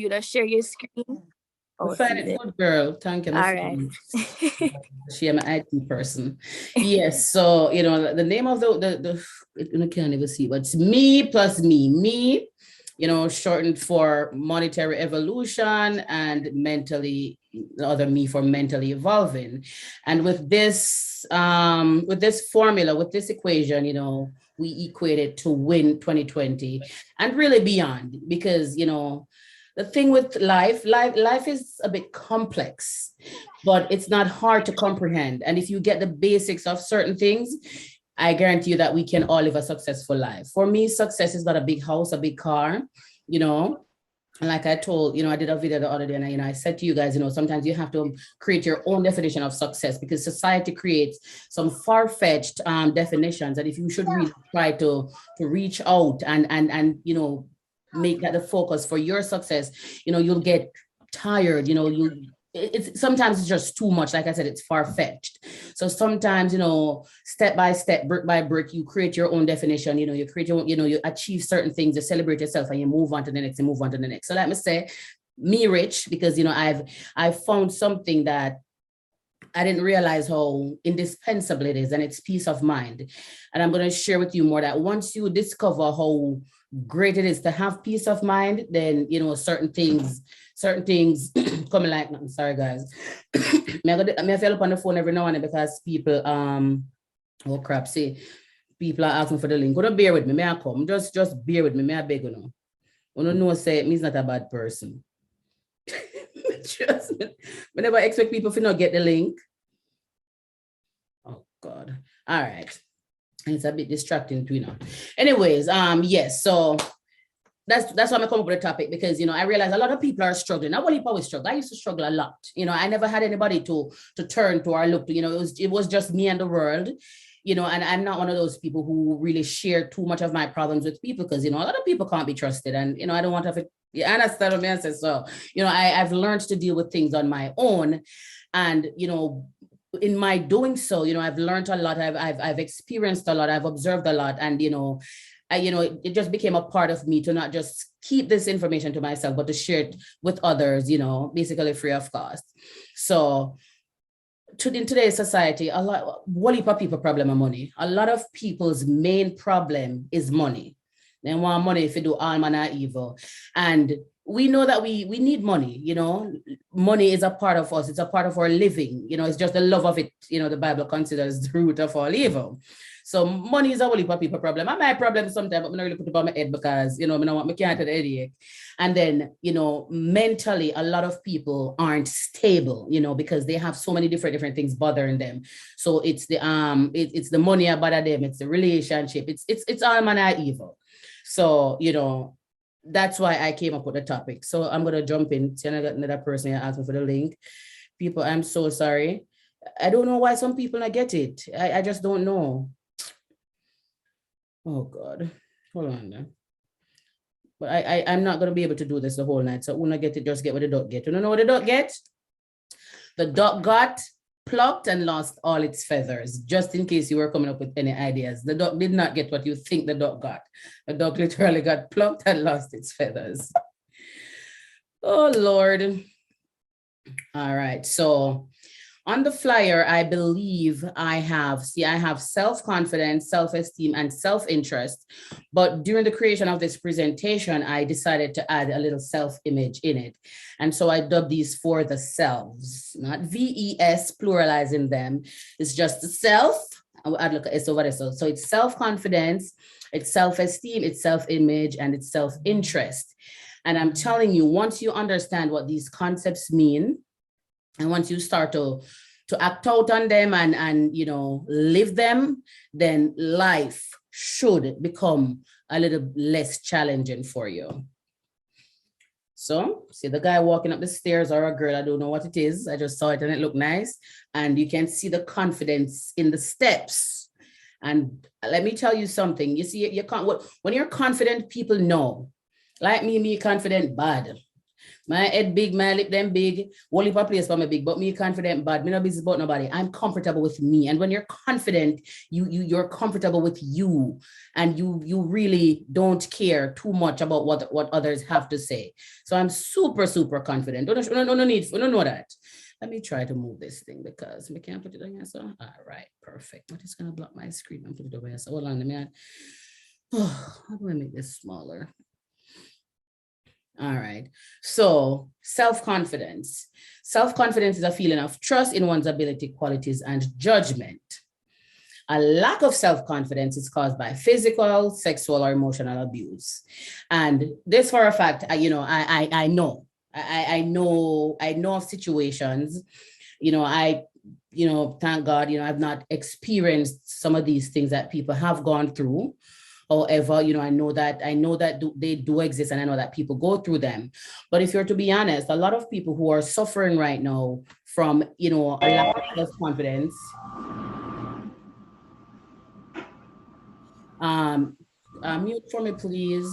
you to share your screen? I Oh, find see it it. good, girl. Thank you. All right. She am an IT person. Yes. So, the name of I can't even see, but it's me plus me. Me, shortened for monetary evolution, and mentally, the other me for mentally evolving. And with this formula, with this equation, we equate it to win 2020 and really beyond, because, the thing with life is a bit complex, but it's not hard to comprehend. And if you get the basics of certain things, I guarantee you that we can all live a successful life. For me, success is not a big house, a big car, you know. And like I told, I did a video the other day, and I said to you guys, sometimes you have to create your own definition of success, because society creates some far-fetched definitions. And if you should really try to reach out and make that the focus for your success, you'll get tired, it's sometimes it's just too much. Like I said, it's far-fetched. So sometimes, step by step, brick by brick, you create your own definition. You create your own, you achieve certain things, you celebrate yourself, and you move on to the next and move on to the next. So let me say, me rich, because I've found something that I didn't realize how indispensable it is, and it's peace of mind. And I'm going to share with you more that once you discover how great it is to have peace of mind, then certain things coming like, I'm sorry guys. I feel up on the phone every now and then because people oh crap, see, people are asking for the link. Gonna bear with me, may I come? Just bear with me, may I beg you know. You know say me's not a bad person. Just whenever I expect people to not get the link. Oh God. All right. And it's a bit distracting too now. Anyways, yes, so that's why I'm coming up with a topic, because I realize a lot of people are struggling. Not only always struggle. I used to struggle a lot. I never had anybody to turn to or look to. It was just me and the world. And I'm not one of those people who really share too much of my problems with people, because a lot of people can't be trusted, and I don't want to have it. Yeah, understand what I say. So I've learned to deal with things on my own, and in my doing so, I've learned a lot. I've experienced a lot. I've observed a lot, and it just became a part of me to not just keep this information to myself, but to share it with others, basically free of cost. So in today's society, what heap of people problem of money. A lot of people's main problem is money. They want money if you do all manner of evil. And we know that we need money, money is a part of us. It's a part of our living, it's just the love of it. The Bible considers the root of all evil. So money is a whole heap of people problem. And my problem sometimes, but I'm not really put it on my head because, I don't want me can't have the headache. And then, mentally, a lot of people aren't stable, because they have so many different things bothering them. So it's it's the money that bother them. It's the relationship. It's all manner of evil. So, that's why I came up with the topic. So I'm going to jump in. See, I got another person here asking for the link. People, I'm so sorry. I don't know why some people not get it. I just don't know. Oh God, hold on now. But I'm not going to be able to do this the whole night. So when I get it, just get what the duck get. You don't know what the duck get? The duck got plucked and lost all its feathers, just in case you were coming up with any ideas. The duck did not get what you think the duck got. The duck literally got plucked and lost its feathers. Oh, Lord. All right. So on the flyer, I believe I have self-confidence, self-esteem, and self-interest. But during the creation of this presentation, I decided to add a little self-image in it. And so I dubbed these for the selves, not VES, pluralizing them. It's just the self. I'd look at S over there. So it's self-confidence, it's self-esteem, it's self-image, and it's self-interest. And I'm telling you, once you understand what these concepts mean, and once you start to act out on them and live them, then life should become a little less challenging for you. So see the guy walking up the stairs, or a girl, I don't know what it is. I just saw it and it looked nice. And you can see the confidence in the steps. And let me tell you something. You see, you can't, when you're confident, people know. Like me confident bad. My head big, my lip them big, whole heap of place for me big, but me confident bad. Me no business about nobody. I'm comfortable with me. And when you're confident, you're comfortable with you, and you really don't care too much about what others have to say. So I'm super, super confident. We don't know that. Let me try to move this thing because we can't put it on here. So all right, perfect. I'm just gonna block my screen and put it over here. So hold on, let me how do I make this smaller? All right. So self-confidence. Self-confidence is a feeling of trust in one's ability, qualities, and judgment. A lack of self-confidence is caused by physical, sexual, or emotional abuse. And this for a fact, I know of situations, thank God, I've not experienced some of these things that people have gone through. However, I know that they do exist, and I know that people go through them. But if you're to be honest, a lot of people who are suffering right now from, a lack of self-confidence, mute for me, please.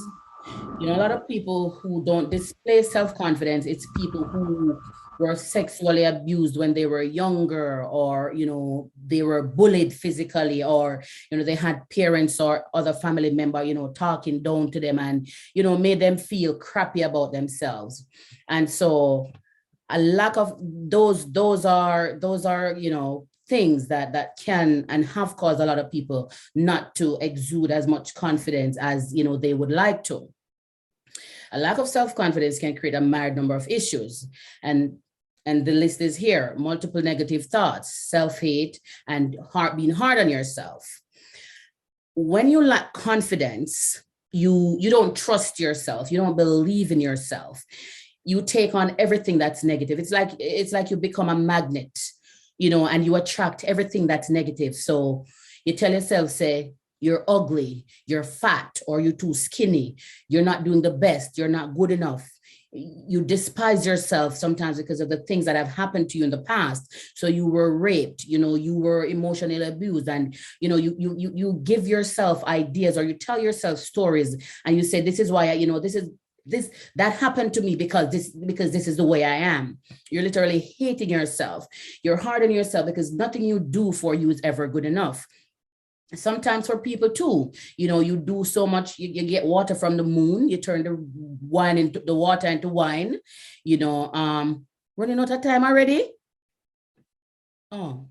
A lot of people who don't display self-confidence, it's people who were sexually abused when they were younger, or, they were bullied physically, or, they had parents or other family member, talking down to them and, made them feel crappy about themselves. And so a lack of those are, things that can and have caused a lot of people not to exude as much confidence as, they would like to. A lack of self-confidence can create a myriad number of issues. And the list is here: multiple negative thoughts, self-hate, and being hard on yourself. When you lack confidence, you don't trust yourself. You don't believe in yourself. You take on everything that's negative. It's like you become a magnet, and you attract everything that's negative. So you tell yourself, say, you're ugly, you're fat, or you're too skinny, you're not doing the best, you're not good enough. You despise yourself sometimes because of the things that have happened to you in the past. So you were raped, you were emotionally abused, and you give yourself ideas, or you tell yourself stories, and you say, this is why that happened to me because this is the way I am. You're literally hating yourself. You're hard on yourself because nothing you do for you is ever good enough. Sometimes for people too, you do so much, you get water from the moon, you turn the water into wine, running out of time already. Oh,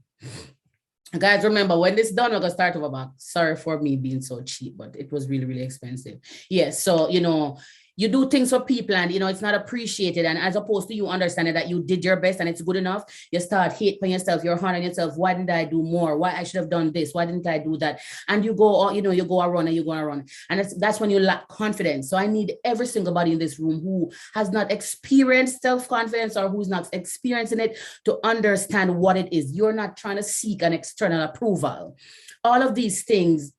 guys, remember, when this done, we're gonna start over back. Sorry for me being so cheap, but it was really, really expensive. Yes, so you do things for people, and it's not appreciated. And as opposed to you understanding that you did your best and it's good enough, you start hating yourself. You're hard on yourself. Why didn't I do more? Why I should have done this? Why didn't I do that? And you go, you go around and you go around. And that's when you lack confidence. So I need every single body in this room who has not experienced self-confidence, or who's not experiencing it, to understand what it is. You're not trying to seek an external approval. All of these things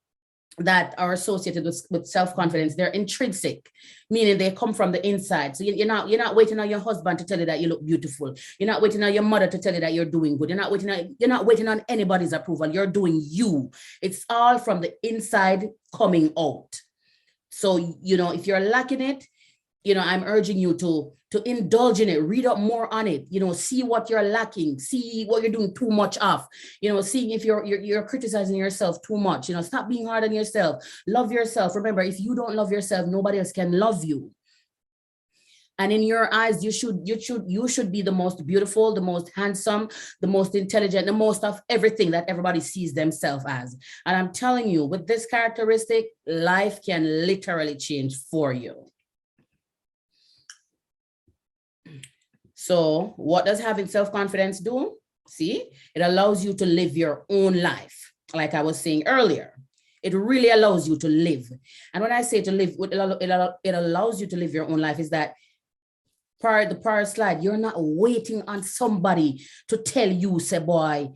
that are associated with self-confidence, they're intrinsic, meaning they come from the inside. So you're not waiting on your husband to tell you that you look beautiful. You're not waiting on your mother to tell you that you're doing good. You're not waiting on anybody's approval. You're doing you. It's all from the inside coming out. So, if you're lacking it, I'm urging you to indulge in it, read up more on it, see what you're lacking, see what you're doing too much of, see if you're criticizing yourself too much, stop being hard on yourself, love yourself. Remember, if you don't love yourself, nobody else can love you. And in your eyes, you should be the most beautiful, the most handsome, the most intelligent, the most of everything that everybody sees themselves as. And I'm telling you, with this characteristic, life can literally change for you. So what does having self-confidence do? See, it allows you to live your own life. Like I was saying earlier, it really allows you to live. And when I say to live, it allows you to live your own life is that the prior slide, you're not waiting on somebody to tell you, say, boy,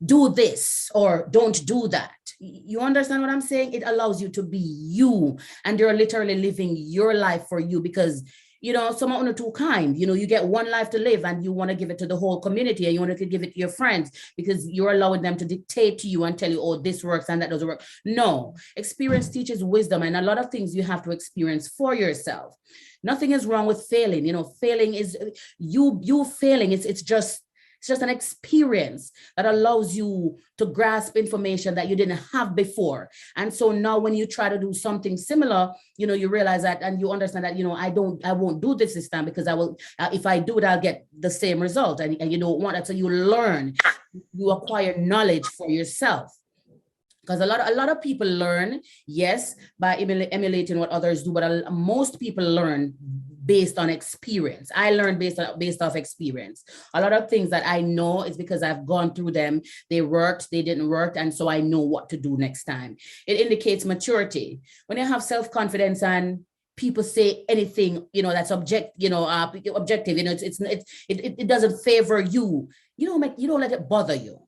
do this or don't do that. You understand what I'm saying? It allows you to be you, and you're literally living your life for you, because some are too kind. You get one life to live and you want to give it to the whole community, and you want to give it to your friends because you're allowing them to dictate to you and tell you, oh, this works and that doesn't work. No, experience teaches wisdom, and a lot of things you have to experience for yourself. Nothing is wrong with failing. Failing is you failing. It's just an experience that allows you to grasp information that you didn't have before. And so now when you try to do something similar, you realize that, and you understand that, I won't do this time because I will, if I do it, I'll get the same result. And you don't want that. So you learn, you acquire knowledge for yourself. Because a lot of people learn, yes, by emulating what others do, but most people learn based on experience. I learned based off experience. A lot of things that I know is because I've gone through them. They worked, they didn't work, and so I know what to do next time. It indicates maturity. When you have self-confidence and people say anything, that's objective, it doesn't favor you. You don't let it bother you.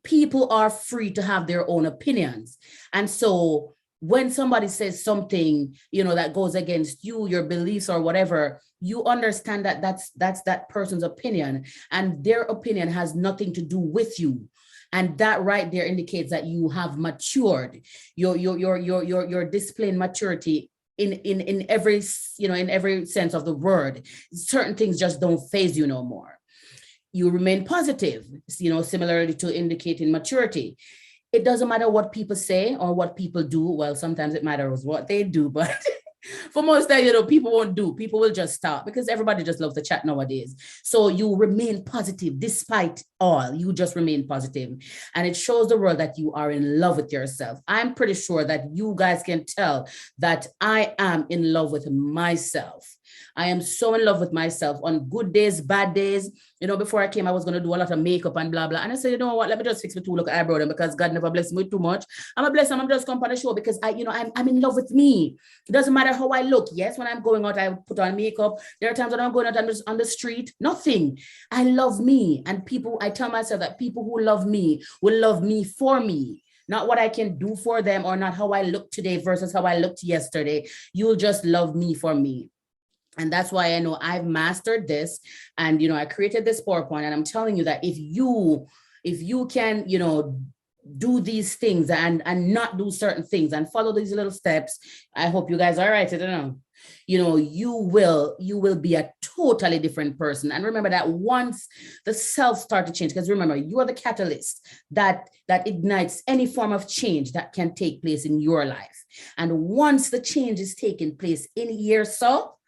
People are free to have their own opinions, and so when somebody says something, that goes against you, your beliefs or whatever, you understand that that's that person's opinion, and their opinion has nothing to do with you. And that right there indicates that you have matured. You're displaying maturity in every sense of the word. Certain things just don't faze you no more. You remain positive, similarly to indicating maturity. It doesn't matter what people say or what people do. Well, sometimes it matters what they do, but for most time, people won't do. People will just stop because everybody just loves to chat nowadays. So you remain positive despite all. You just remain positive. And it shows the world that you are in love with yourself. I'm pretty sure that you guys can tell that I am in love with myself. I am so in love with myself on good days, bad days. Before I came, I was going to do a lot of makeup and blah, blah. And I said, you know what, let me just fix my 2 look eyebrow then, because God never blessed me with too much. I'm a blessing. I'm just come on the show because I'm in love with me. It doesn't matter how I look. Yes, when I'm going out, I put on makeup. There are times when I'm going out on the street, nothing. I love me. And I tell myself that people who love me will love me for me. Not what I can do for them, or not how I look today versus how I looked yesterday. You'll just love me for me. And that's why I know I've mastered this. And, I created this PowerPoint, and I'm telling you that if you can, do these things and not do certain things and follow these little steps, I hope you guys are right. I don't know. You will be a totally different person. And remember that once the self start to change, because remember, you are the catalyst that ignites any form of change that can take place in your life. And once the change is taking place in your soul,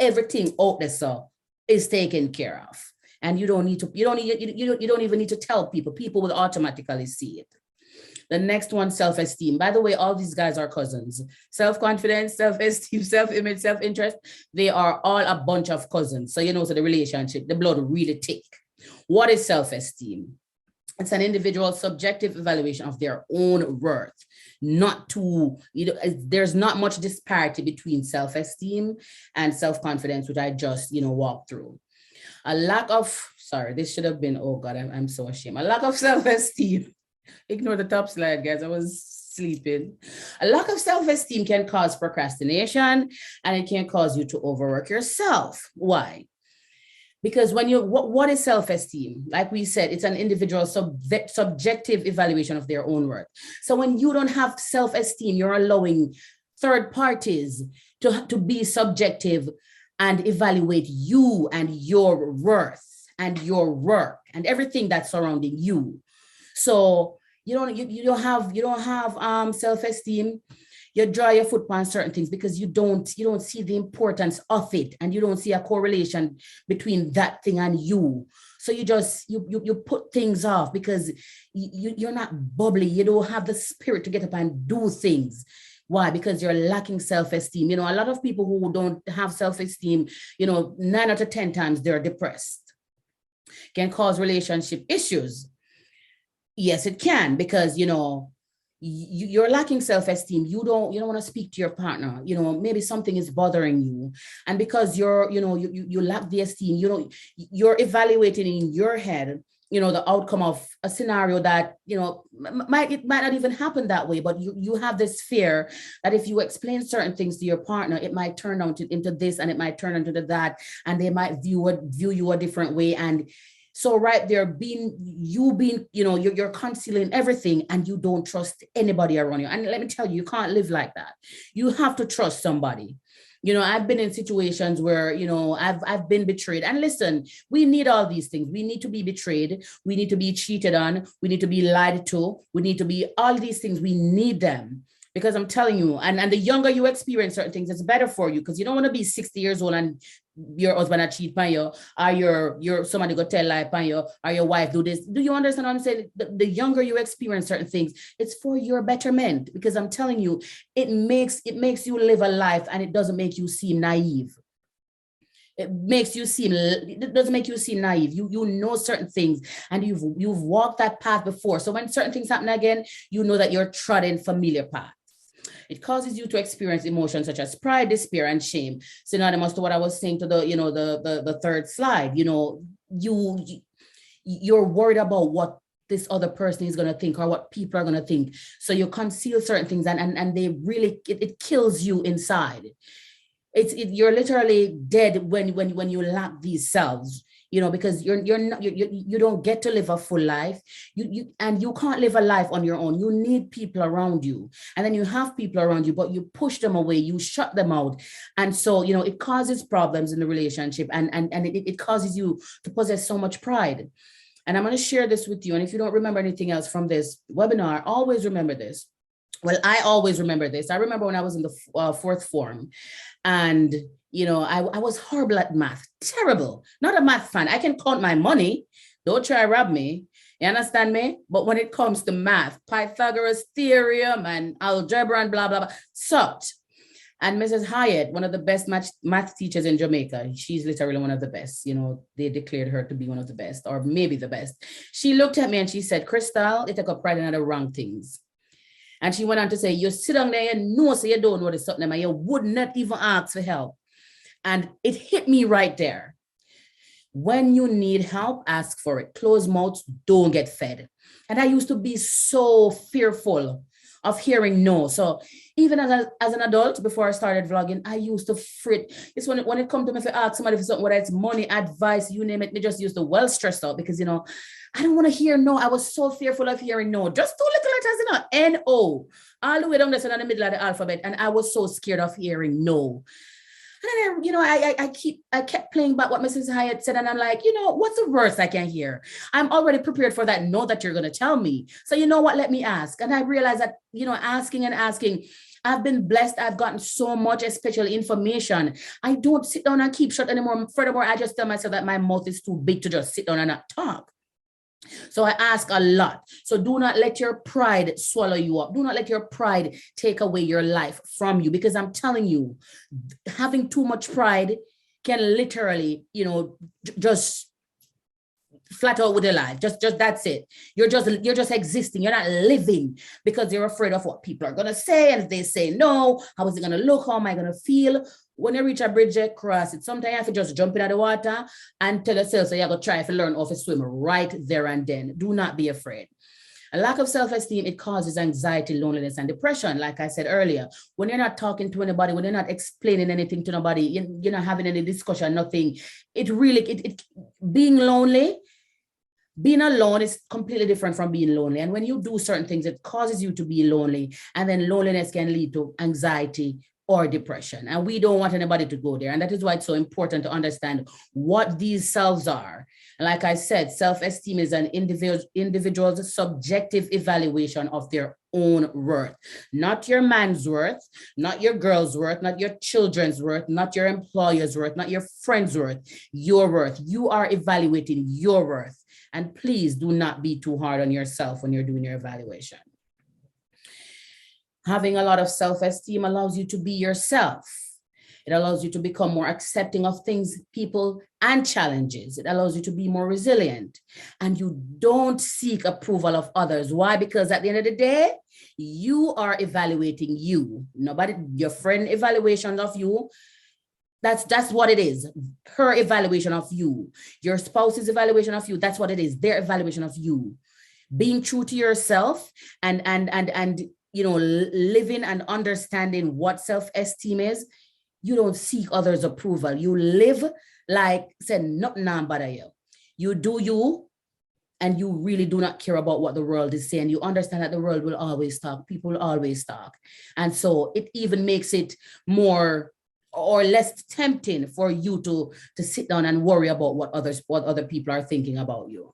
everything out there is taken care of. And you don't even need to tell people. People will automatically see it. The next one, self-esteem. By the way, all these guys are cousins. Self-confidence, self-esteem, self-image, self-interest, they are all a bunch of cousins. So so the relationship, the blood really thick. What is self-esteem? It's an individual subjective evaluation of their own worth. There's not much disparity between self-esteem and self-confidence, which I just, walked through. This should have been, oh God, I'm so ashamed. A lack of self-esteem. Ignore the top slide, guys. I was sleeping. A lack of self-esteem can cause procrastination, and it can cause you to overwork yourself. Why? Because what is self-esteem? Like we said, it's an individual subjective evaluation of their own worth. So when you don't have self-esteem, you're allowing third parties to be subjective and evaluate you and your worth and your work and everything that's surrounding you. So you don't have self-esteem. You draw your foot on certain things because you don't see the importance of it, and you don't see a correlation between that thing and you. So you put things off because you're not bubbly. You don't have the spirit to get up and do things. Why? Because you're lacking self-esteem. A lot of people who don't have self-esteem, 9 out of 10 times they're depressed. Can cause relationship issues. Yes, it can, because you're lacking self-esteem. You don't want to speak to your partner. Maybe something is bothering you, and because you lack the esteem, you're evaluating in your head, the outcome of a scenario that, it might not even happen that way, but you have this fear that if you explain certain things to your partner, it might turn into this, and it might turn into that, and they might view you a different way. And so right there, you're concealing everything, and you don't trust anybody around you. And let me tell you, you can't live like that. You have to trust somebody. I've been in situations where, I've been betrayed. And listen, we need all these things. We need to be betrayed. We need to be cheated on. We need to be lied to. We need to be all these things. We need them. Because I'm telling you, and the younger you experience certain things, it's better for you, because you don't want to be 60 years old and your husband a cheat on you, or your somebody go tell lie on you, or your wife do this. Do you understand what I'm saying? The younger you experience certain things, it's for your betterment, because I'm telling you, it makes you live a life, and it doesn't make you seem naive. It doesn't make you seem naive. You know certain things, and you've walked that path before. So when certain things happen again, you know that you're treading familiar path. It causes you to experience emotions such as pride, despair, and shame. Synonymous to what I was saying to the third slide. You're worried about what this other person is going to think, or what people are going to think. So you conceal certain things, and they really, it kills you inside. You're literally dead when you lack these selves. Because you don't get to live a full life. You can't live a life on your own. You need people around you. And then you have people around you, but you push them away, you shut them out. And so, it causes problems in the relationship, and it causes you to possess so much pride. And I'm going to share this with you. And if you don't remember anything else from this webinar, always remember this. Well, I always remember this. I remember when I was in the fourth form, and I was horrible at math, terrible, not a math fan. I can count my money. Don't try to rob me. You understand me? But when it comes to math, Pythagoras theorem and algebra and blah, blah, blah, sucked. And Mrs. Hyatt, one of the best math teachers in Jamaica, she's literally one of the best. They declared her to be one of the best, or maybe the best. She looked at me and she said, Crystal, you take up pride in the wrong things. And she went on to say, you sit down there, so you don't know this something, and you would not even ask for help. And it hit me right there. When you need help, ask for it. Closed mouths don't get fed. And I used to be so fearful of hearing no. So even as an adult, before I started vlogging, I used to fret. It's when it comes to me, if I ask somebody for something, whether it's money, advice, you name it, me just used to well stressed out, because, I don't want to hear no. I was so fearful of hearing no. Just two little letters, N-O, all the way down there in the middle of the alphabet. And I was so scared of hearing no. And then, I kept playing back what Mrs. Hyatt said. And I'm like, what's the worst I can hear? I'm already prepared for that no that you're going to tell me. So you know what, let me ask. And I realized that, asking and asking, I've been blessed. I've gotten so much special information. I don't sit down and keep shut anymore. Furthermore, I just tell myself that my mouth is too big to just sit down and not talk. So I ask a lot. So do not let your pride swallow you up. Do not let your pride take away your life from you, because I'm telling you, having too much pride can literally, just flat out with your life. Just that's it. You're just existing. You're not living, because you're afraid of what people are going to say. And if they say no, how is it going to look? How am I going to feel? When you reach a bridge, you cross it. Sometimes you have to just jump into the water and tell yourself, so you have to try to learn how to swim right there and then. Do not be afraid. A lack of self-esteem, it causes anxiety, loneliness, and depression. Like I said earlier, when you're not talking to anybody, when you're not explaining anything to nobody, you're not having any discussion, nothing. Being lonely, being alone is completely different from being lonely. And when you do certain things, it causes you to be lonely. And then loneliness can lead to anxiety or depression. And we don't want anybody to go there. And that is why it's so important to understand what these selves are. And like I said, self-esteem is an individual's subjective evaluation of their own worth, not your man's worth, not your girl's worth, not your children's worth, not your employer's worth, not your friend's worth, your worth. You are evaluating your worth. And please do not be too hard on yourself when you're doing your evaluation. Having a lot of self-esteem allows you to be yourself. It allows you to become more accepting of things, people, and challenges. It allows you to be more resilient. And you don't seek approval of others. Why? Because at the end of the day, you are evaluating you. Nobody, your friend evaluation of you, That's what it is. Her evaluation of you, your spouse's evaluation of you. That's what it is. Their evaluation of you. Being true to yourself and living and understanding what self-esteem is. You don't seek others' approval. You live like said nothing bother you. You do you, and you really do not care about what the world is saying. You understand that the world will always talk. People will always talk. And so it even makes it more or less tempting for you to sit down and worry about what other people are thinking about you.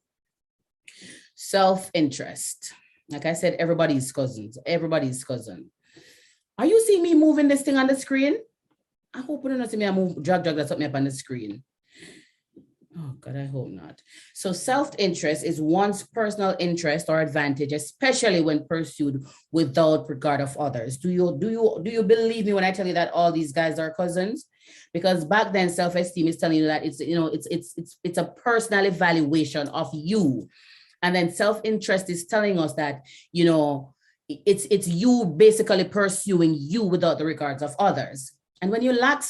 Self-interest. Like I said, everybody's cousin. Are you seeing me moving this thing on the screen? I hope you don't see me move drag that's up me up on the screen. Oh God, I hope not. So self-interest is one's personal interest or advantage, especially when pursued without regard of others. Do you believe me when I tell you that all these guys are cousins? Because back then, self-esteem is telling you that it's a personal evaluation of you, and then self-interest is telling us that it's you basically pursuing you without the regards of others. And when you lack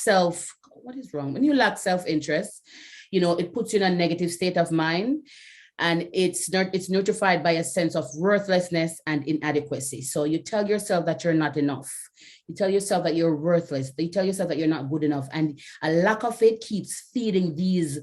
what is wrong? When you lack self-interest, it puts you in a negative state of mind, and it's notified by a sense of worthlessness and inadequacy. So you tell yourself that you're not enough. You tell yourself that you're worthless. You tell yourself that you're not good enough. And a lack of it keeps feeding these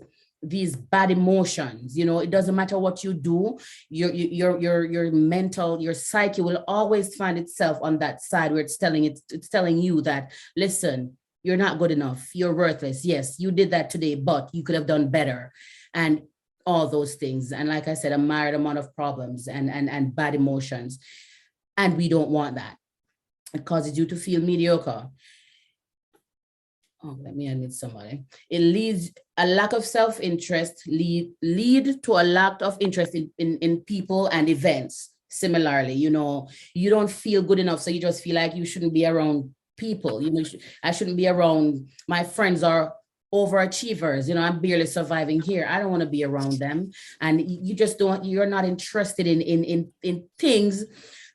bad emotions. It doesn't matter what you do, your mental, your psyche will always find itself on that side where it's telling you that, listen, you're not good enough. You're worthless. Yes, you did that today, but you could have done better. And all those things. And like I said, a myriad amount of problems and bad emotions. And we don't want that. It causes you to feel mediocre. Oh, let me unmute somebody. It leads a lack of self-interest lead to a lack of interest in people and events. Similarly, you don't feel good enough. So you just feel like you shouldn't be around people. I shouldn't be around, my friends are overachievers. I'm barely surviving here. I don't want to be around them. And you're not interested in things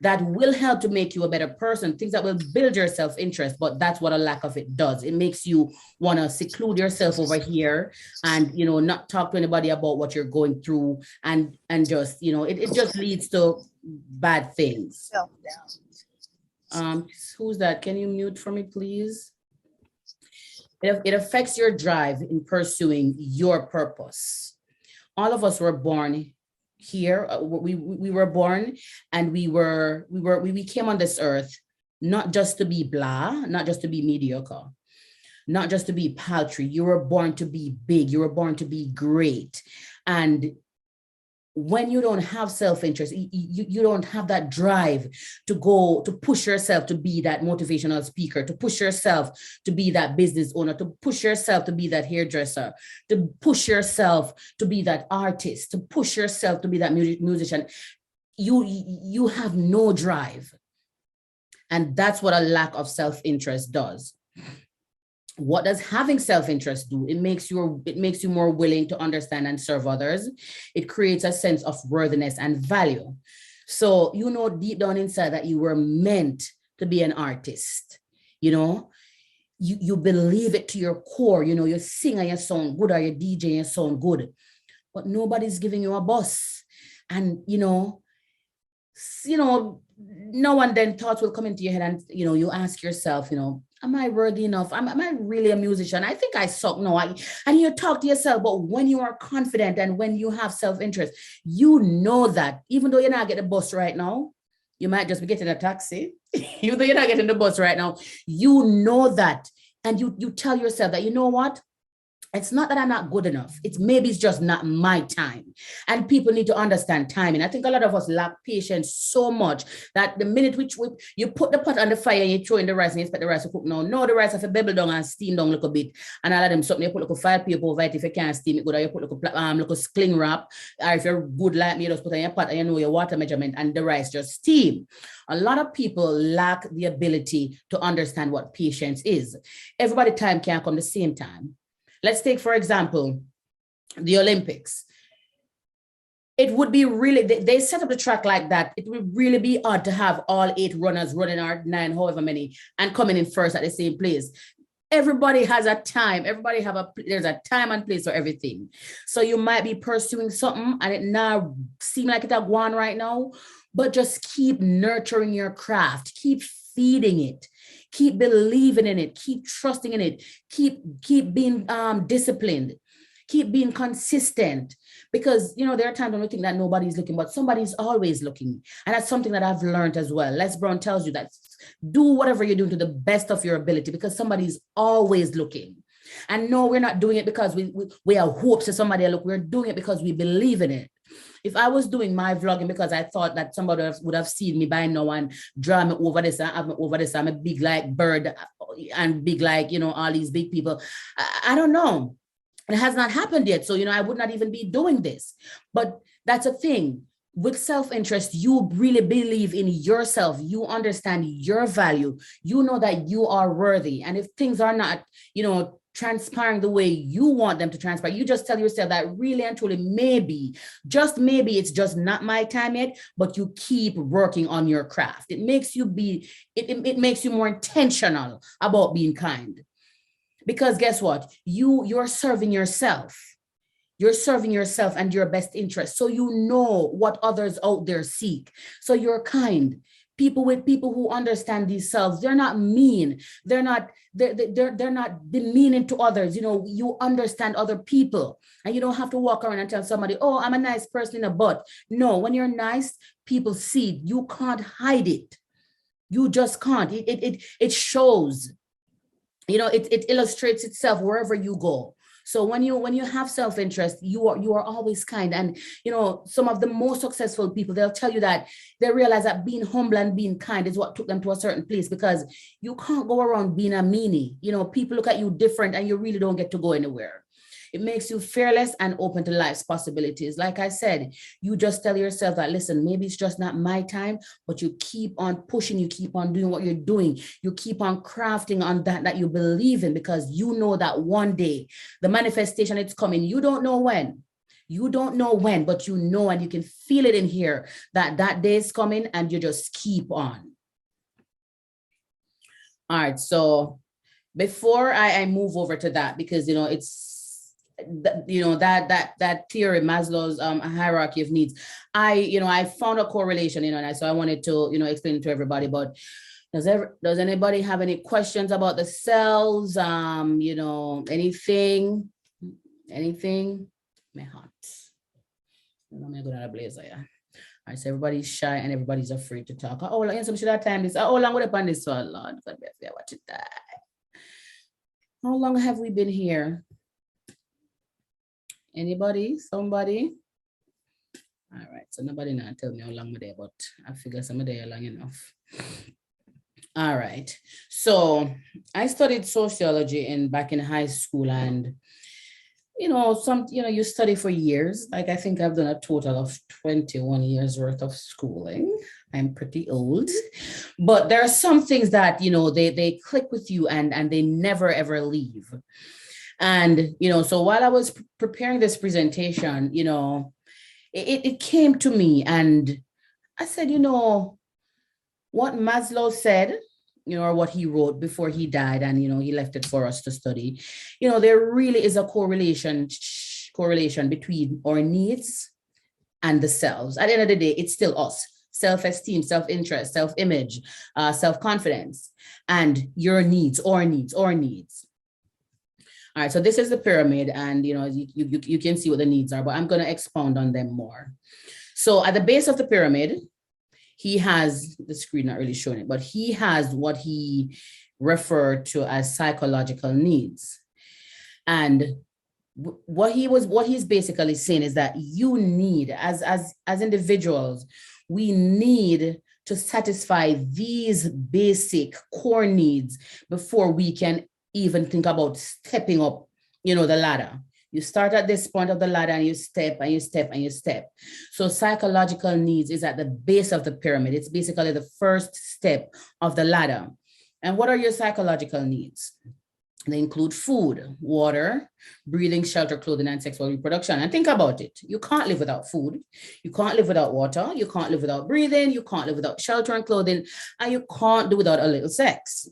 that will help to make you a better person, things that will build your self-interest. But that's what a lack of it does. It makes you want to seclude yourself over here and, not talk to anybody about what you're going through, and just, it just leads to bad things. Who's that? Can you mute for me, please? It affects your drive in pursuing your purpose. All of us were born here. We were born, and we came on this earth not just to be blah, not just to be mediocre, not just to be paltry. You were born to be big. You were born to be great. And when you don't have self-interest, you don't have that drive to push yourself to be that motivational speaker, to push yourself to be that business owner, to push yourself to be that hairdresser, to push yourself to be that artist, to push yourself to be that musician. You have no drive. And that's what a lack of self-interest does. What does having self-interest do? It makes you more willing to understand and serve others. It creates a sense of worthiness and value. So deep down inside that you were meant to be an artist. You believe it to your core. You sing and you sound good, or you DJ and you sound good, but nobody's giving you a bus. And now and then thoughts will come into your head, and you ask yourself, am I worthy enough? Am I really a musician? I think I suck. No, and you talk to yourself. But when you are confident and when you have self-interest, that even though you're not getting the bus right now, you might just be getting a taxi. Even though you're not getting the bus right now, that. And you tell yourself that, what? It's not that I'm not good enough. It's just not my time. And people need to understand timing. I think a lot of us lack patience so much that the minute you put the pot on the fire and you throw in the rice and you expect the rice to cook. No, the rice have to bubble down and steam down a little bit. And all of them something, you put like a fire paper over it if you can't steam it good, or you put like a cling wrap. Or if you're good like me, you just put on your pot and you know your water measurement and the rice just steam. A lot of people lack the ability to understand what patience is. Everybody time can't come the same time. Let's take, for example, the Olympics. It would be really, they set up the track like that. It would really be odd to have all 8 runners running our 9, however many, and coming in first at the same place. Everybody has a time. There's a time and place for everything. So you might be pursuing something and it now seem like it's a one right now, but just keep nurturing your craft. Keep feeding it. Keep believing in it. Keep trusting in it. Keep being disciplined. Keep being consistent, because there are times when we think that nobody's looking, but somebody's always looking. And that's something that I've learned as well. Les Brown tells you that do whatever you're doing to the best of your ability, because somebody's always looking. And no, we're not doing it because we have hopes that somebody will look. We're doing it because we believe in it. If I was doing my vlogging because I thought that somebody else would have seen me by now and draw me over this and have me over this, I'm a big like bird and big like, all these big people. I don't know. It has not happened yet. So, I would not even be doing this. But that's a thing. With self-interest, you really believe in yourself. You understand your value. You know that you are worthy. And if things are not, transpiring the way you want them to transpire, you just tell yourself that really and truly, maybe, just maybe it's just not my time yet, but you keep working on your craft. It makes you it makes you more intentional about being kind. Because guess what? You're serving yourself. You're serving yourself and your best interest. So you know what others out there seek. So you're kind. People who understand themselves, they're not mean. They're not demeaning to others. You understand other people, and you don't have to walk around and tell somebody, oh, I'm a nice person in a butt. No, when you're nice, people see it. You can't hide it. You just can't. It shows. It illustrates itself wherever you go. So when you have self-interest, you are always kind. And some of the most successful people, they'll tell you that they realize that being humble and being kind is what took them to a certain place, because you can't go around being a meanie. People look at you different and you really don't get to go anywhere. It makes you fearless and open to life's possibilities. Like I said, you just tell yourself that, listen, maybe it's just not my time, but you keep on pushing, you keep on doing what you're doing. You keep on crafting on that you believe in, because you know that one day the manifestation, it's coming. You don't know when. But you know, and you can feel it in here that day is coming, and you just keep on. All right. So before I move over to that, because, it's, that theory, Maslow's hierarchy of needs, I found a correlation, and so I wanted to, explain it to everybody. But does anybody have any questions about the cells? Anything? My heart. I'm gonna go down a blazer, yeah. All right, so everybody's shy and everybody's afraid to talk. Oh, some should have time this. Oh, long would have done this one, Lord. Watch it die. How long have we been here? Anybody? Somebody? All right, so nobody now tell me how long we're there, but I figure some of them are long enough. All right, so I studied sociology back in high school, and you study for years. Like, I think I've done a total of 21 years worth of schooling. I'm pretty old, but there are some things that they click with you and they never ever leave. And, so while I was preparing this presentation, it came to me, and I said, what Maslow said, or what he wrote before he died, and, he left it for us to study, there really is a correlation between our needs and the selves. At the end of the day, it's still us. Self-esteem, self-interest, self-image, self-confidence, and your needs, our needs. All right, so this is the pyramid, and you can see what the needs are, but I'm going to expound on them more. So at the base of the pyramid, he has, the screen not really showing it, but he has what he referred to as psychological needs. And what he's basically saying is that you need, as individuals, we need to satisfy these basic core needs before we can even think about stepping up, the ladder. You start at this point of the ladder and you step and you step and you step. So psychological needs is at the base of the pyramid. It's basically the first step of the ladder. And what are your psychological needs? They include food, water, breathing, shelter, clothing, and sexual reproduction. And think about it. You can't live without food. You can't live without water. You can't live without breathing. You can't live without shelter and clothing. And you can't do without a little sex.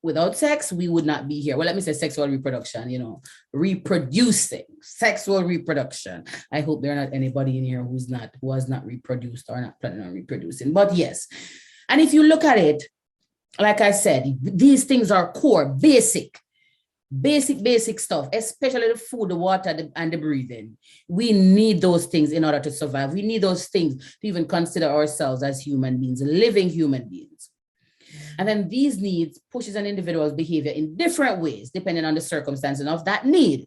without sex, we would not be here. Well, let me say sexual reproduction, reproducing, sexual reproduction. I hope there are not anybody in here who has not reproduced or not planning on reproducing, but yes. And if you look at it, like I said, these things are core, basic stuff, especially the food, the water, and the breathing. We need those things in order to survive. We need those things to even consider ourselves as human beings, living human beings. And then these needs pushes an individual's behavior in different ways, depending on the circumstances of that need.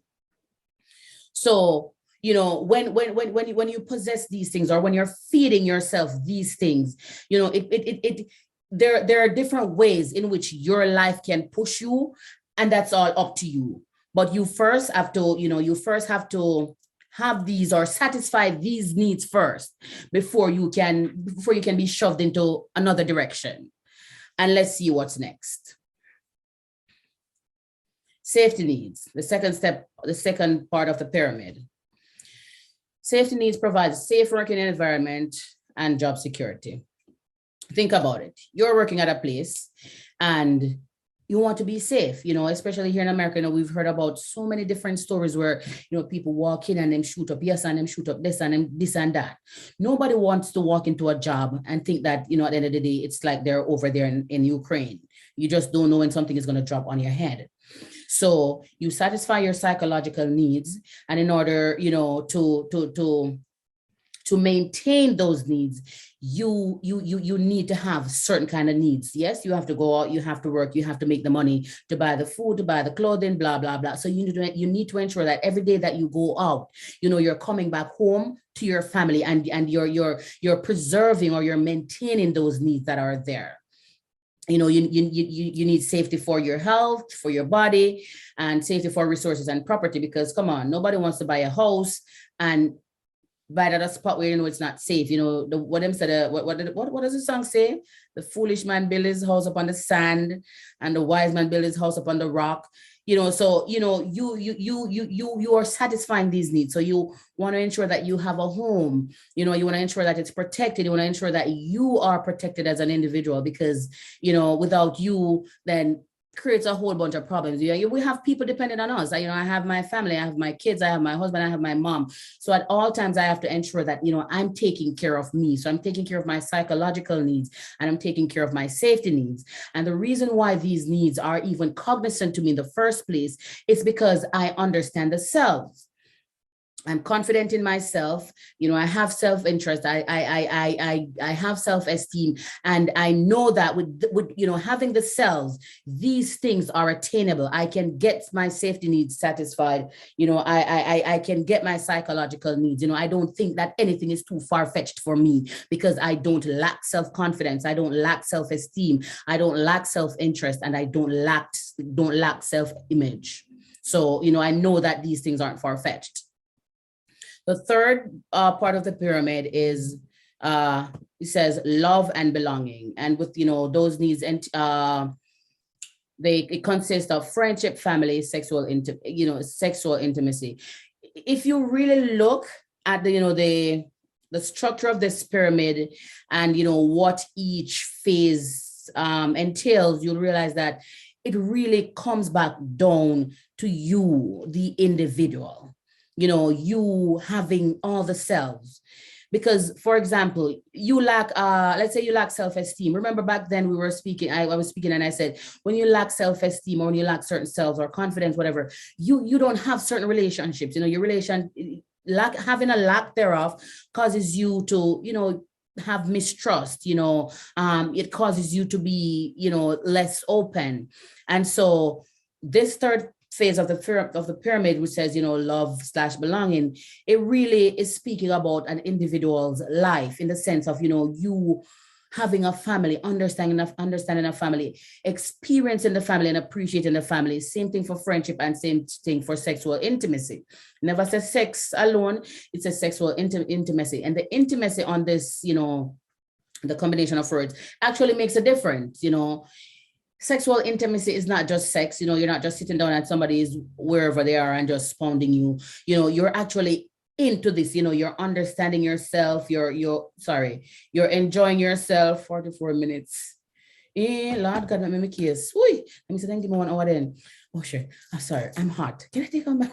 So, when you possess these things, or when you're feeding yourself these things, there are different ways in which your life can push you, and that's all up to you. But you first have to have these or satisfy these needs first before you can be shoved into another direction. And let's see what's next. Safety needs, the second part of the pyramid. Safety needs provide a safe working environment and job security. Think about it. You're working at a place and you want to be safe, especially here in America. We've heard about so many different stories where, people walk in and them shoot up, yes, and them shoot up this and them, this and that. Nobody wants to walk into a job and think that, at the end of the day, it's like they're over there in Ukraine. You just don't know when something is going to drop on your head. So you satisfy your psychological needs, and in order, to maintain those needs, you need to have certain kind of needs. Yes, you have to go out, you have to work, you have to make the money to buy the food, to buy the clothing, blah, blah, blah. So you need to ensure that every day that you go out, you're coming back home to your family, and you're preserving or you're maintaining those needs that are there. You need safety for your health, for your body, and safety for resources and property, because come on, nobody wants to buy a house and buy at a spot where it's not safe. What does the song say? The foolish man build his house upon the sand, and the wise man build his house upon the rock. So you are satisfying these needs. So you want to ensure that you have a home. You want to ensure that it's protected. You want to ensure that you are protected as an individual, because without you, then creates a whole bunch of problems. We have people dependent on us. I have my family, I have my kids, I have my husband, I have my mom. So at all times, I have to ensure that, I'm taking care of me. So I'm taking care of my psychological needs, and I'm taking care of my safety needs. And the reason why these needs are even cognizant to me in the first place is because I understand the self. I'm confident in myself. I have self-interest. I have self-esteem, and I know that with having the selves, these things are attainable. I can get my safety needs satisfied. I can get my psychological needs. I don't think that anything is too far-fetched for me, because I don't lack self-confidence. I don't lack self-esteem. I don't lack self-interest, and I don't lack self-image. So, I know that these things aren't far-fetched. The third part of the pyramid is, it says love and belonging. And with, those needs, and it consists of friendship, family, sexual intimacy. If you really look at the structure of this pyramid and, what each phase entails, you'll realize that it really comes back down to you, the individual. You having all the selves. Because, for example, you lack, let's say you lack self-esteem. Remember back then we were speaking, I was speaking and I said, when you lack self-esteem or when you lack certain selves or confidence, whatever, you don't have certain relationships. Having a lack thereof causes you to, have mistrust, it causes you to be, less open. And so this third phase of the pyramid, which says, love/belonging, it really is speaking about an individual's life in the sense of, you having a family, understanding a family, experiencing the family and appreciating the family. Same thing for friendship and same thing for sexual intimacy. Never says sex alone, it says sexual intimacy. And the intimacy on this, the combination of words actually makes a difference, Sexual intimacy is not just sex, you're not just sitting down at somebody's wherever they are and just pounding you, you're actually into this, you're understanding yourself, you're enjoying yourself. 44 minutes. Lord God, let me make case. Wait, let me say, give me 1 hour then. Oh, sure. I'm sorry. I'm hot. Can I take a back?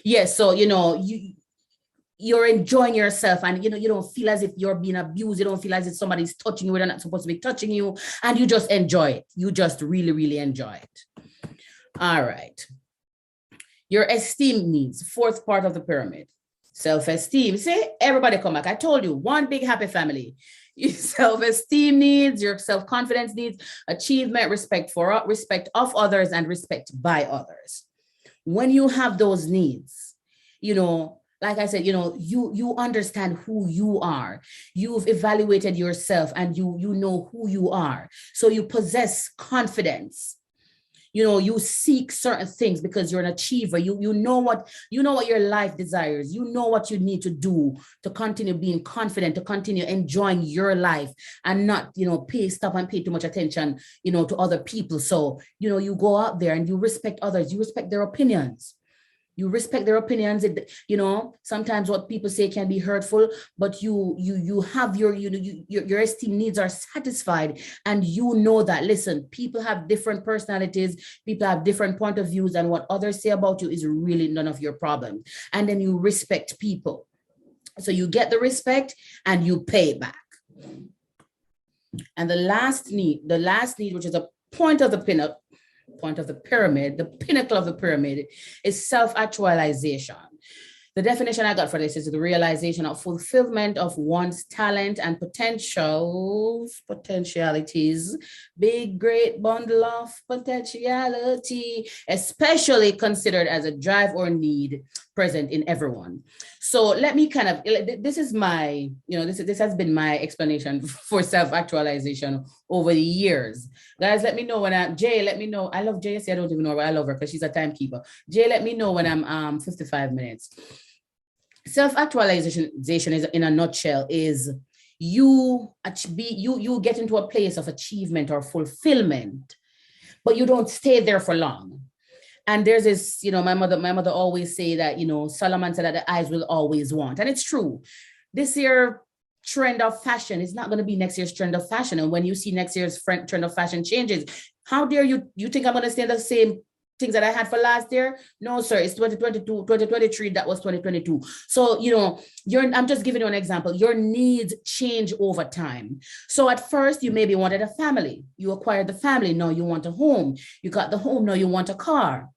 Yes. So, you're enjoying yourself, and you don't feel as if you're being abused. You don't feel as if somebody's touching you where they're not supposed to be touching you, and you just enjoy it. You just really, really enjoy it. All right. Your esteem needs, fourth part of the pyramid. Self-esteem. Say, everybody come back. I told you, one big happy family. Your self-esteem needs, your self-confidence needs, achievement, respect of others, and respect by others. When you have those needs, like I said, you understand who you are. You've evaluated yourself, and you know who you are. So you possess confidence. You seek certain things because you're an achiever. You know what your life desires. You know what you need to do to continue being confident, to continue enjoying your life, and not, stop and pay too much attention, to other people. So, you go out there and you respect others. You respect their opinions. You respect their opinions. Sometimes what people say can be hurtful, but you have your esteem needs are satisfied, and that, listen, people have different personalities, people have different point of views, and what others say about you is really none of your problem. And then you respect people. So you get the respect and you pay back. And the last need, which is a point of the pyramid, the pinnacle of the pyramid, is self-actualization. The definition I got for this is the realization of fulfillment of one's talent and potentialities, big, great bundle of potentiality, especially considered as a drive or need present in everyone. So let me this is my, this has been my explanation for self-actualization over the years. Guys, let me know when Jay, let me know. I love Jay. I don't even know why I love her because she's a timekeeper. Jay, let me know when I'm 55 minutes. Self-actualization is, in a nutshell, is you get into a place of achievement or fulfillment, but you don't stay there for long. And there's this, my mother always say that, Solomon said that the eyes will always want. And it's true. This year trend of fashion is not going to be next year's trend of fashion. And when you see next year's trend of fashion changes, how dare you think I'm going to stay the same things that I had for last year? No, sir, it's 2022, 2023, that was 2022. So, I'm just giving you an example. Your needs change over time. So at first you maybe wanted a family. You acquired the family. Now you want a home. You got the home. Now you want a car.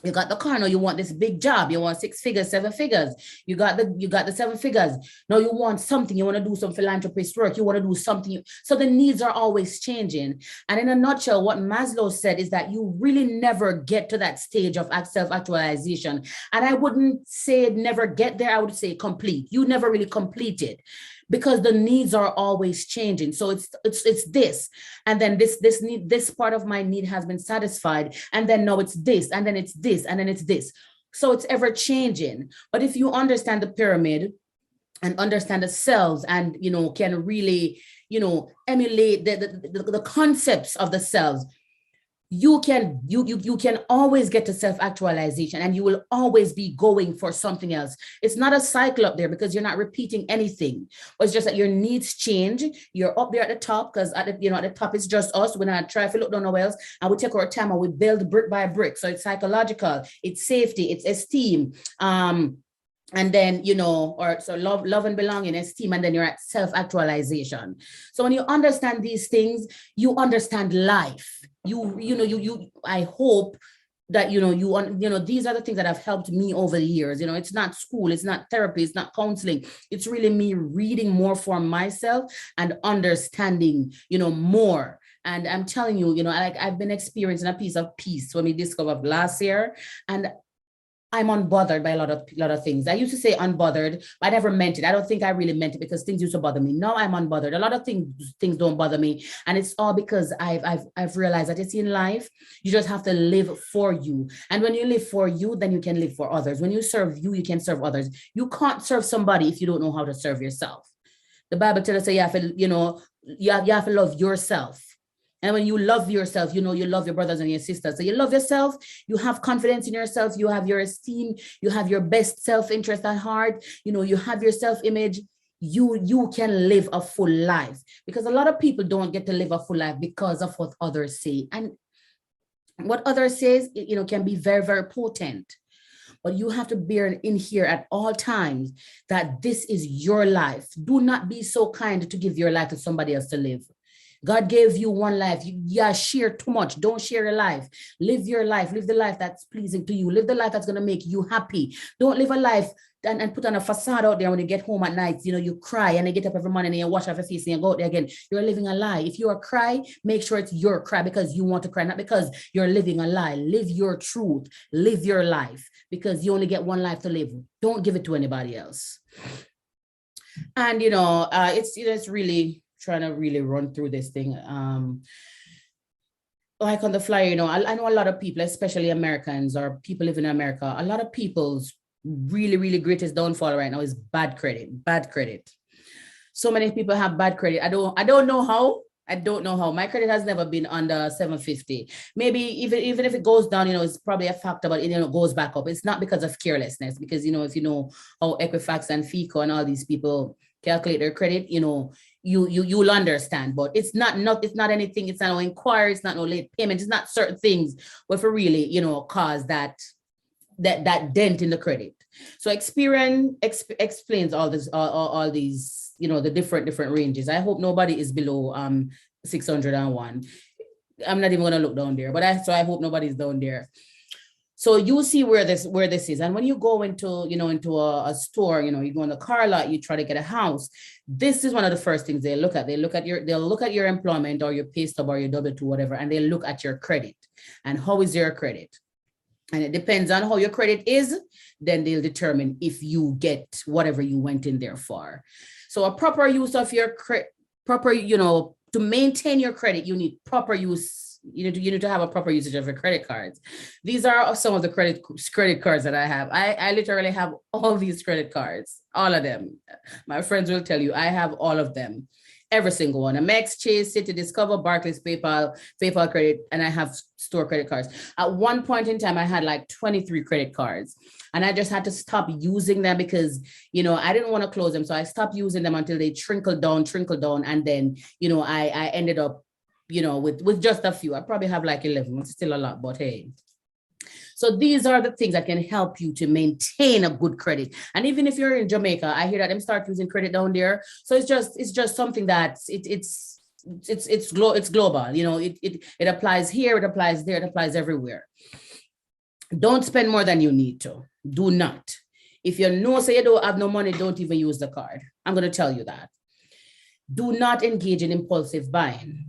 You got the car. Now you want this big job. You want 6 figures, 7 figures. You got the 7 figures. Now you want something. You want to do some philanthropist work. You want to do something. So the needs are always changing. And in a nutshell, what Maslow said is that you really never get to that stage of self-actualization. And I wouldn't say never get there. I would say complete. You never really complete it, because the needs are always changing. So it's this, and then this part of my need has been satisfied, and then no, it's this, and then it's this, and then it's this. So it's ever changing. But if you understand the pyramid and understand the cells, and can really emulate the concepts of the cells, you can always get to self-actualization, and you will always be going for something else. It's not a cycle up there because you're not repeating anything, but it's just that your needs change. You're up there at the top because at the top it's just us. We're not trying to look down nowhere else, and we take our time and we build brick by brick. So it's psychological, it's safety, it's esteem, and then love and belonging, esteem, and then you're at self-actualization. So when you understand these things, you understand life. I hope that these are the things that have helped me over the years. It's not school, it's not therapy, it's not counseling. It's really me reading more for myself and understanding more. And I'm telling you, I've been experiencing a piece of peace when we discovered last year, and I'm unbothered by a lot of things. I used to say unbothered, but I never meant it. I don't think I really meant it, because things used to bother me. Now I'm unbothered. A lot of things don't bother me. And it's all because I've realized that it's in life. You just have to live for you. And when you live for you, then you can live for others. When you serve you, you can serve others. You can't serve somebody if you don't know how to serve yourself. The Bible tells us that you have to love yourself. And when you love yourself, you love your brothers and your sisters. So you love yourself, you have confidence in yourself, you have your esteem, you have your best self-interest at heart, you have your self-image. you can live a full life, because a lot of people don't get to live a full life because of what others say. And what others says, can be very, very potent. But you have to bear in here at all times that this is your life. Do not be so kind to give your life to somebody else to live. God gave you one life. Share too much. Don't share your life. Live your life. Live the life that's pleasing to you. Live the life that's going to make you happy. Don't live a life and put on a facade out there. When you get home at night, you cry and you get up every morning and you wash off your face and you go out there again. You're living a lie. If you are cry, make sure it's your cry because you want to cry, not because you're living a lie. Live your truth. Live your life, because you only get one life to live. Don't give it to anybody else. And, it's really trying to really run through this thing. Like on the fly, I know a lot of people, especially Americans or people living in America, a lot of people's really, really greatest downfall right now is bad credit. So many people have bad credit. I don't know how. My credit has never been under 750. Maybe even if it goes down, it's probably a factor, but it goes back up. It's not because of carelessness, because if you know how Equifax and FICO and all these people calculate their credit, you'll understand. But it's not anything. It's not no inquiry. It's not no late payment. It's not certain things, but for really, cause that dent in the credit. So Experian explains all this, all these, the different ranges. I hope nobody is below 601. I'm not even gonna look down there, but I hope nobody's down there. So you see where this is. And when you go into, into a store, you go in the car lot, you try to get a house. This is one of the first things they look at. They'll look at your employment or your pay stub or your W-2, whatever, and they look at your credit and how is your credit. And it depends on how your credit is, then they'll determine if you get whatever you went in there for. So a proper use of your credit, to maintain your credit, you need proper use. You need to have a proper usage of your credit cards. These are some of the credit cards that I have. I literally have all these credit cards, all of them. My friends will tell you I have all of them. Every single one. Amex, Chase, Citi, Discover, Barclays, PayPal Credit, and I have store credit cards. At one point in time, I had like 23 credit cards, and I just had to stop using them because, I didn't want to close them. So I stopped using them until they trickled down. And then, I ended up, with just a few. I probably have like 11. It's still a lot, but hey. So these are the things that can help you to maintain a good credit. And even if you're in Jamaica, I hear that them start using credit down there. So it's just something that it's global. It applies here, it applies there, it applies everywhere. Don't spend more than you need to. Do not. If you say you don't have no money, don't even use the card. I'm going to tell you that. Do not engage in impulsive buying.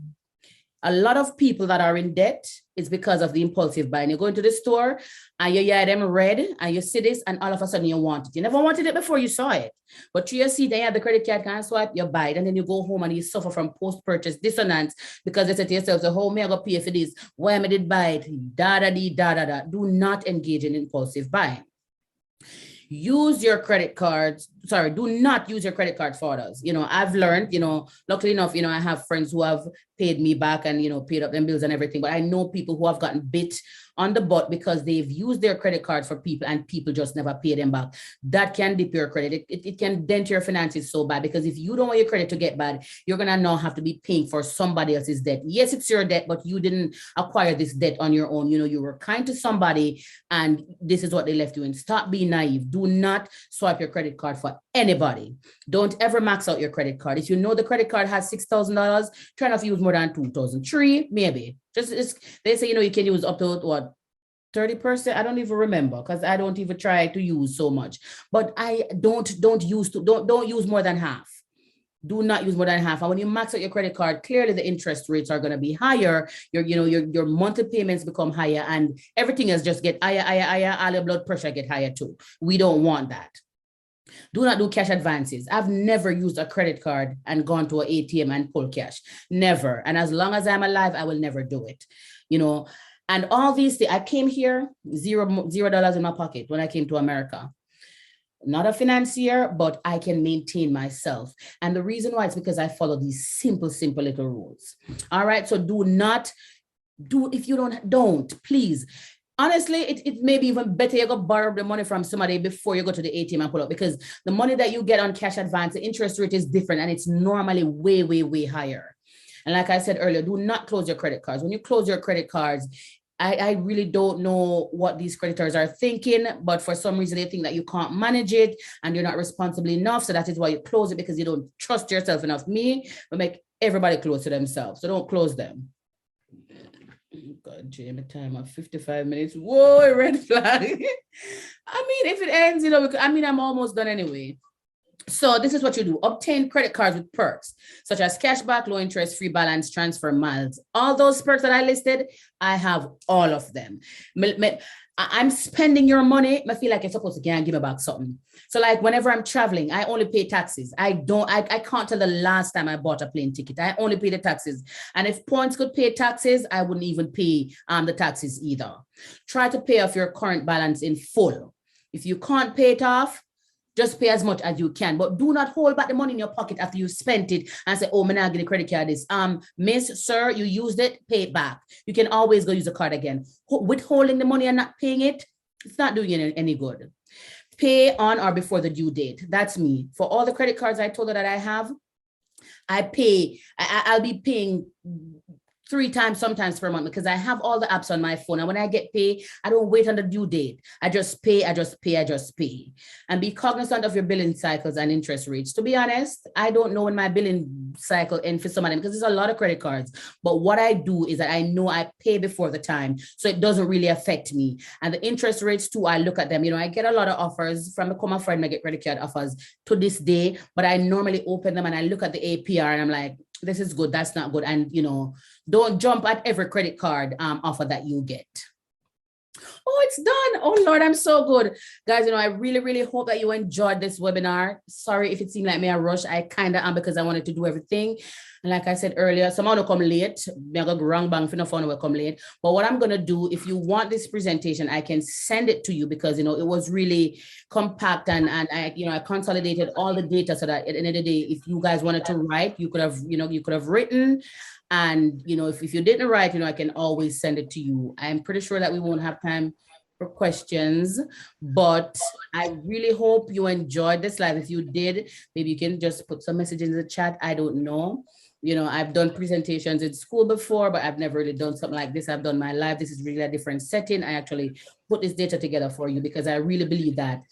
A lot of people that are in debt is because of the impulsive buying. You go into the store and you hear them red and you see this and all of a sudden you want it. You never wanted it before you saw it. But you see then you have the credit card can't swipe, you buy it, and then you go home and you suffer from post-purchase dissonance because they say to yourself, so how am I going to pay for this? Why am I did buy it? Da. Do not engage in impulsive buying. Use your credit cards. Sorry, do not use your credit card for others. I've learned, luckily enough, I have friends who have paid me back and, paid up them bills and everything. But I know people who have gotten bit on the butt because they've used their credit cards for people and people just never pay them back. That can dip your credit. It can dent your finances so bad, because if you don't want your credit to get bad, you're going to now have to be paying for somebody else's debt. Yes, it's your debt, but you didn't acquire this debt on your own. You were kind to somebody and this is what they left you in. Stop being naive. Do not swipe your credit card for anybody. Don't ever max out your credit card. If you know the credit card has $6,000, try not to use more than 2,000. 3, maybe. Just they say, you can use up to what? 30%. I don't even remember because I don't even try to use so much. But I don't use more than half. Do not use more than half. And when you max out your credit card, clearly the interest rates are going to be higher. Your monthly payments become higher, and everything else just get higher. All your blood pressure get higher too. We don't want that. Do not do cash advances. I've never used a credit card and gone to an ATM and pull cash. Never. And as long as I'm alive, I will never do it. And all these things, I came here, $0 in my pocket when I came to America. Not a financier, but I can maintain myself. And the reason why is because I follow these simple little rules. All right. So do not do, if you don't, please. honestly, it may be even better you go borrow the money from somebody before you go to the ATM and pull up, because the money that you get on cash advance, the interest rate is different and it's normally way, way, way higher. And like I said earlier, do not close your credit cards. When you close your credit cards, I really don't know what these creditors are thinking, but for some reason they think that you can't manage it and you're not responsible enough. So that is why you close it, because you don't trust yourself enough. Me, but make everybody close to themselves. So don't close them. God, Jamie, time of 55 minutes. Whoa, red flag. I mean, if it ends, I'm almost done anyway. So this is what you do. Obtain credit cards with perks, such as cashback, low interest, free balance, transfer, miles. All those perks that I listed, I have all of them. I'm spending your money. I feel like you're supposed to give me back something. So like whenever I'm traveling, I only pay taxes. I can't tell the last time I bought a plane ticket. I only pay the taxes. And if points could pay taxes, I wouldn't even pay the taxes either. Try to pay off your current balance in full. If you can't pay it off, just pay as much as you can, but do not hold back the money in your pocket after you spent it and say, oh, I'm not getting a credit card this. Miss, sir, you used it, pay it back. You can always go use the card again. Withholding the money and not paying it, it's not doing you any good. Pay on or before the due date. That's me. For all the credit cards I told her that I have, I'll be paying 3 times sometimes per month, because I have all the apps on my phone. And when I get paid, I don't wait on the due date. I just pay. And be cognizant of your billing cycles and interest rates. To be honest, I don't know when my billing cycle ends for some of them, because there's a lot of credit cards. But what I do is that I know I pay before the time, so it doesn't really affect me. And the interest rates too, I look at them. I get a lot of offers from a friend. I get credit card offers to this day, but I normally open them and I look at the APR and I'm like, this is good, that's not good. And, don't jump at every credit card offer that you get. Oh, it's done. Oh, Lord, I'm so good. Guys, I really, really hope that you enjoyed this webinar. Sorry if it seemed like me a rush. I kind of am, because I wanted to do everything. And like I said earlier, someone will come late. I'm going to wrong bang for no phone will come late. But what I'm going to do, if you want this presentation, I can send it to you, because, it was really compact and I consolidated all the data so that at the end of the day, if you guys wanted to write, you could have written. And, if you didn't write, I can always send it to you. I'm pretty sure that we won't have time for questions, but I really hope you enjoyed this live. If you did, maybe you can just put some messages in the chat. I don't know. I've done presentations in school before, but I've never really done something like this. I've done my live. This is really a different setting. I actually put this data together for you, because I really believe that,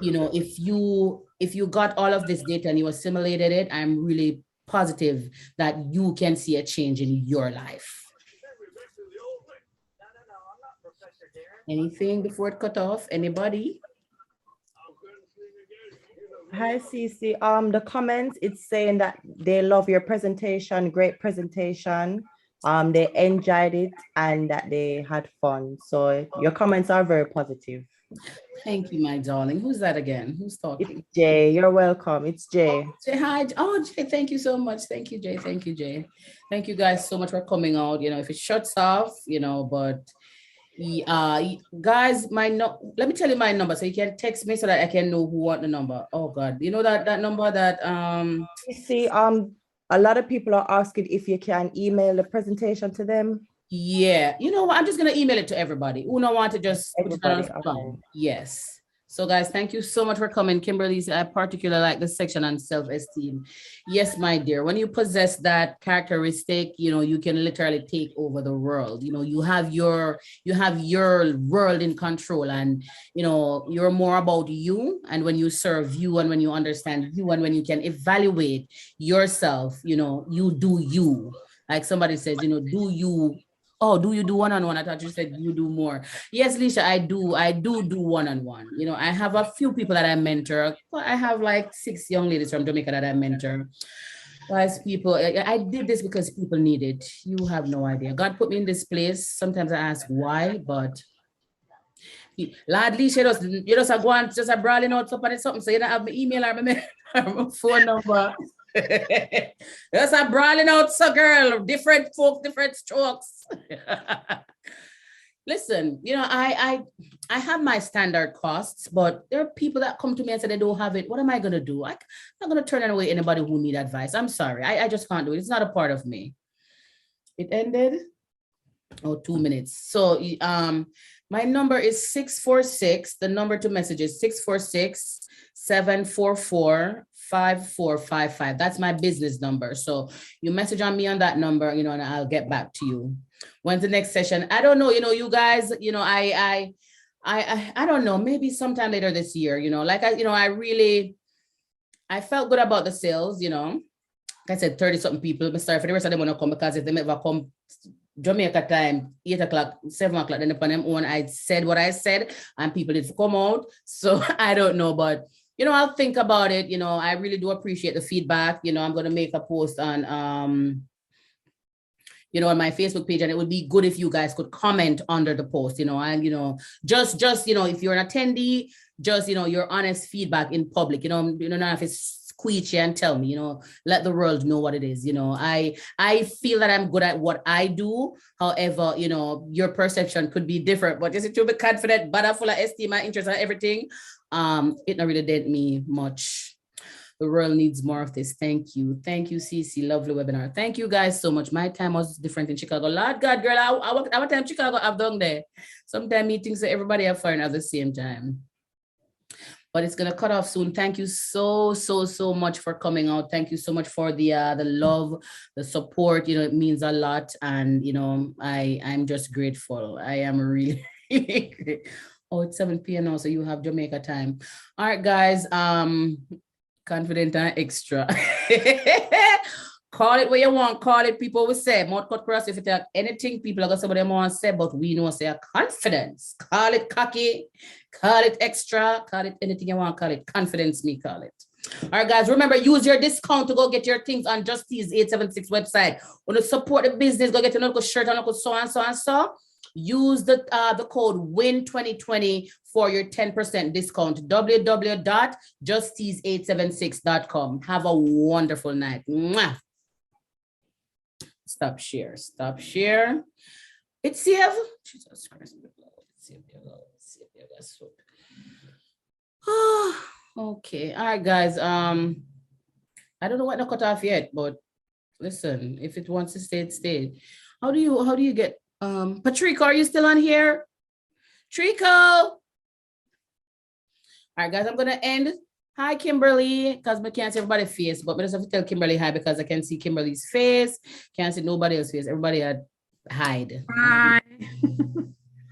if you got all of this data and you assimilated it, I'm really positive that you can see a change in your life. Anything before it cut off? Anybody? Hi, Cece. The comments, it's saying that they love your presentation, great presentation. They enjoyed it and that they had fun. So your comments are very positive. Thank you, my darling. Who's that again? Who's talking? It's Jay. You're welcome. It's Jay. Say hi. Oh, Jay, thank you so much. Thank you, Jay. Thank you, Jay. Thank you guys so much for coming out. If it shuts off, but guys, let me tell you my number so you can text me so that I can know who want the number. Oh God, that number that You see, a lot of people are asking if you can email the presentation to them. Yeah, what? I'm just gonna email it to everybody who don't want to just put it on the phone. Okay. Yes. So guys, thank you so much for coming. Kimberly, I particularly like the section on self-esteem. Yes, my dear, when you possess that characteristic, you can literally take over the world. You have your world in control, and you're more about you. And when you serve you, and when you understand you, and when you can evaluate yourself, you do you. Like somebody says, do you. Oh, do you do one-on-one? I thought you said you do more. Yes, Lisha, I do one-on-one. I have a few people that I mentor. I have like 6 young ladies from Jamaica that I mentor. Guys, people, I did this because people need it. You have no idea. God put me in this place. Sometimes I ask why, but Lord Lisha, you just go and just a brawling out something. So you don't have my email or my phone number. That's a brawling out, so girl. Different folks, different strokes. Listen, I have my standard costs, but there are people that come to me and say they don't have it. What am I gonna do? I'm not gonna turn away anybody who need advice. I'm sorry, I just can't do it. It's not a part of me. It ended. Oh, 2 minutes. So My number is 646. The number to message is 646-744-5455. That's my business number. So you message on me on that number, you know, and I'll get back to you. When's the next session? I don't know, you know, you guys, you know, I don't know, maybe sometime later this year, you know, like I felt good about the sales, you know. Like I said, 30 something people, but sorry for the rest of them want to come, because if they ever come Jamaica time, 8 o'clock, 7 o'clock, then upon them own, I said what I said and people did come out. So I don't know, but you know, I'll think about it. You know, I really do appreciate the feedback. You know, I'm going to make a post on, you know, on my Facebook page, and it would be good if you guys could comment under the post, you know, and, you know, just, you know, if you're an attendee, just, you know, your honest feedback in public, you know, not if it's squeegee and tell me, you know, let the world know what it is. You know, I feel that I'm good at what I do. However, you know, your perception could be different, but just to be confident, but I'm full of esteem and interest and everything. It not really did me much. The world needs more of this. Thank you. Thank you, Cece. Lovely webinar. Thank you guys so much. My time was different in Chicago. Lord God, girl, our time Chicago I've done there. Sometimes meetings that everybody have fun at the same time. But it's gonna cut off soon. Thank you so much for coming out. Thank you so much for the love, the support. You know, it means a lot. And you know, I'm just grateful. I am really, really great. Oh, it's 7 p.m. now, so you have Jamaica time. All right, guys. Confident and extra. Call it what you want. Call it, people will say. Mouth cut cross, if you tell anything, people are going to say what they want to say, but we know say confidence. Call it cocky. Call it extra. Call it anything you want. Call it confidence. Me call it. All right, guys. Remember, use your discount to go get your things on Justice 876 website. Want to support the business, go get a local shirt and local so and so and so. Use the code WIN2020 for your 10% discount. www.justice876.com. Have a wonderful night. Mwah. Stop share. Stop share. It's here. Jesus Christ. Okay. All right, guys. I don't know what to cut off yet, but listen, if it wants to stay, it stayed. How do you get Patrico, are you still on here? Trico. All right, guys, I'm gonna end. Hi, Kimberly, because I can't see everybody's face, but I just have to tell Kimberly hi because I can see Kimberly's face. Can't see nobody else's face. Everybody had hide. Hi.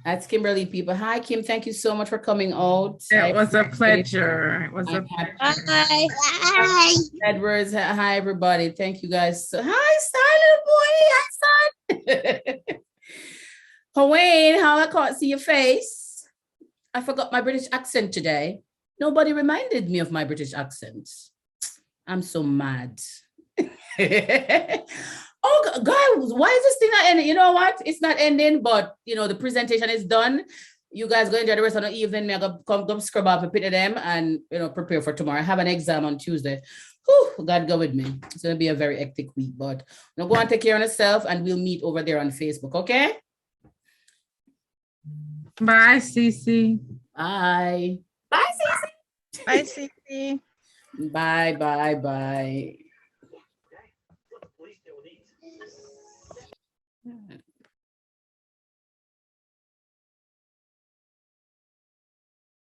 That's Kimberly, people. Hi, Kim. Thank you so much for coming out. It was a pleasure. It was a pleasure. Hi. Hi. Edwards. Hi, everybody. Thank you, guys. So, hi, silent boy. Hi, son. Wayne, how I can't see your face. I forgot my British accent today. Nobody reminded me of my British accent. I'm so mad. Oh, guys, why is this thing not ending? You know what? It's not ending, but you know, the presentation is done. You guys go enjoy the rest of the evening. I'm gonna come scrub up a bit of them and you know, prepare for tomorrow. I have an exam on Tuesday. Whew, God go with me. It's gonna be a very hectic week, but now go and take care of yourself and we'll meet over there on Facebook, okay? Bye, Cece. Bye. Bye, Cece. Bye, Cece. Bye, bye, bye.